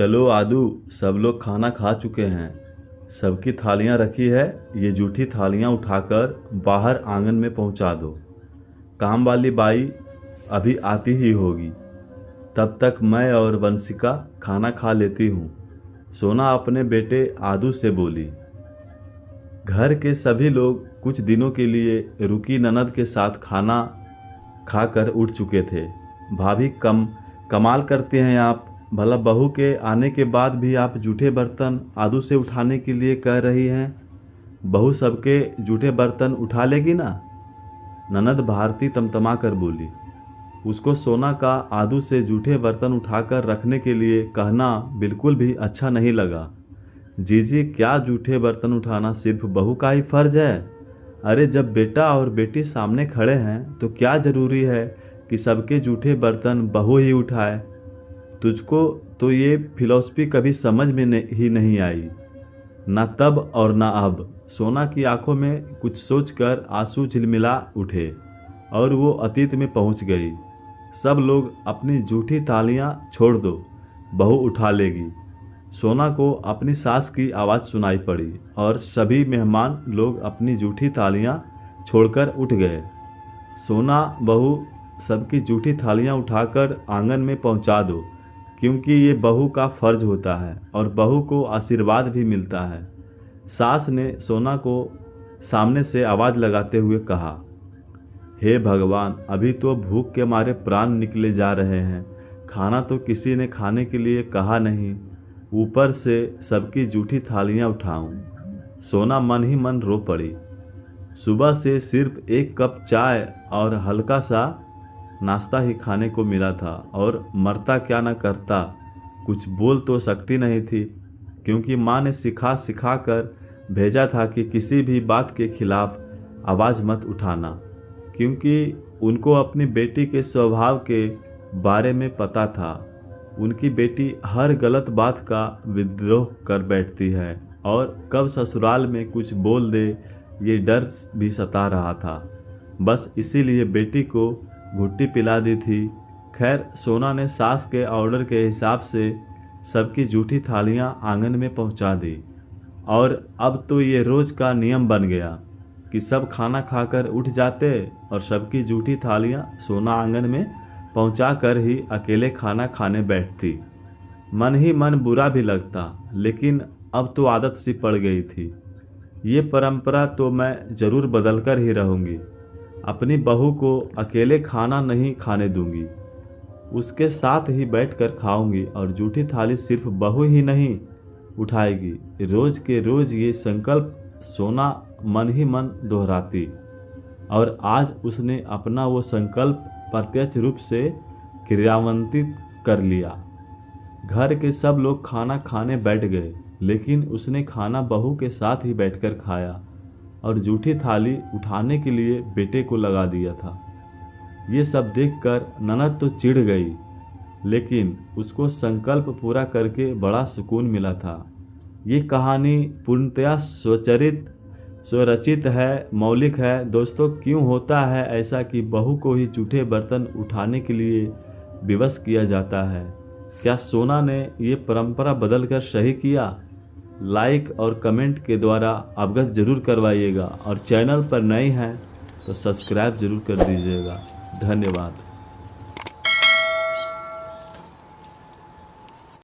चलो आदू, सब लोग खाना खा चुके हैं। सबकी थालियां रखी है, ये जूठी थालियां उठाकर बाहर आंगन में पहुंचा दो। काम वाली बाई अभी आती ही होगी, तब तक मैं और वंशिका खाना खा लेती हूँ। सोना अपने बेटे आदू से बोली। घर के सभी लोग कुछ दिनों के लिए रुकी ननद के साथ खाना खाकर उठ चुके थे। भाभी कमाल करते हैं आप, भला बहू के आने के बाद भी आप जूठे बर्तन आदू से उठाने के लिए कह रही हैं। बहू सबके जूठे बर्तन उठा लेगी ना? ननद भारती तमतमा कर बोली। उसको सोना का आदू से जूठे बर्तन उठाकर रखने के लिए कहना बिल्कुल भी अच्छा नहीं लगा। जीजी, क्या जूठे बर्तन उठाना सिर्फ बहू का ही फर्ज है? अरे जब बेटा और बेटी सामने खड़े हैं तो क्या ज़रूरी है कि सबके जूठे बर्तन बहू ही उठाए? तुझको तो ये फिलॉसफी कभी समझ में ही नहीं आई, ना तब और ना अब। सोना की आंखों में कुछ सोचकर आंसू झिलमिला उठे और वो अतीत में पहुंच गई। सब लोग अपनी जूठी थालियां छोड़ दो, बहू उठा लेगी। सोना को अपनी सास की आवाज़ सुनाई पड़ी और सभी मेहमान लोग अपनी जूठी थालियां छोड़कर उठ गए। सोना, बहू सबकी जूठी थालियां उठाकर आंगन में पहुंचा दो, क्योंकि ये बहू का फर्ज होता है और बहू को आशीर्वाद भी मिलता है। सास ने सोना को सामने से आवाज़ लगाते हुए कहा, हे भगवान, अभी तो भूख के मारे प्राण निकले जा रहे हैं। खाना तो किसी ने खाने के लिए कहा नहीं, ऊपर से सबकी जूठी थालियां उठाऊं। सोना मन ही मन रो पड़ी। सुबह से सिर्फ एक कप चाय और हल्का सा नाश्ता ही खाने को मिला था और मरता क्या न करता। कुछ बोल तो सकती नहीं थी, क्योंकि माँ ने सिखा कर भेजा था कि किसी भी बात के खिलाफ आवाज़ मत उठाना, क्योंकि उनको अपनी बेटी के स्वभाव के बारे में पता था। उनकी बेटी हर गलत बात का विद्रोह कर बैठती है और कब ससुराल में कुछ बोल दे ये डर भी सता रहा था। बस इसीलिए बेटी को घुट्टी पिला दी थी। खैर, सोना ने सास के ऑर्डर के हिसाब से सबकी जूठी थालियां आंगन में पहुंचा दी और अब तो ये रोज़ का नियम बन गया कि सब खाना खाकर उठ जाते और सबकी जूठी थालियां सोना आंगन में पहुंचा कर ही अकेले खाना खाने बैठती। मन ही मन बुरा भी लगता, लेकिन अब तो आदत सी पड़ गई थी। ये परंपरा तो मैं ज़रूर बदल कर ही रहूँगी। अपनी बहू को अकेले खाना नहीं खाने दूंगी, उसके साथ ही बैठकर खाऊंगी और जूठी थाली सिर्फ बहू ही नहीं उठाएगी। रोज़ के रोज़ ये संकल्प सोना मन ही मन दोहराती और आज उसने अपना वो संकल्प प्रत्यक्ष रूप से क्रियान्वित कर लिया। घर के सब लोग खाना खाने बैठ गए, लेकिन उसने खाना बहू के साथ ही बैठकर खाया और जूठी थाली उठाने के लिए बेटे को लगा दिया था। ये सब देखकर ननद तो चिढ़ गई, लेकिन उसको संकल्प पूरा करके बड़ा सुकून मिला था। ये कहानी पूर्णतया स्वरचित है, मौलिक है। दोस्तों, क्यों होता है ऐसा कि बहू को ही जूठे बर्तन उठाने के लिए विवश किया जाता है? क्या सोना ने ये परंपरा बदल कर सही किया? लाइक और कमेंट के द्वारा अवगत जरूर करवाइएगा और चैनल पर नए हैं तो सब्सक्राइब जरूर कर दीजिएगा। धन्यवाद।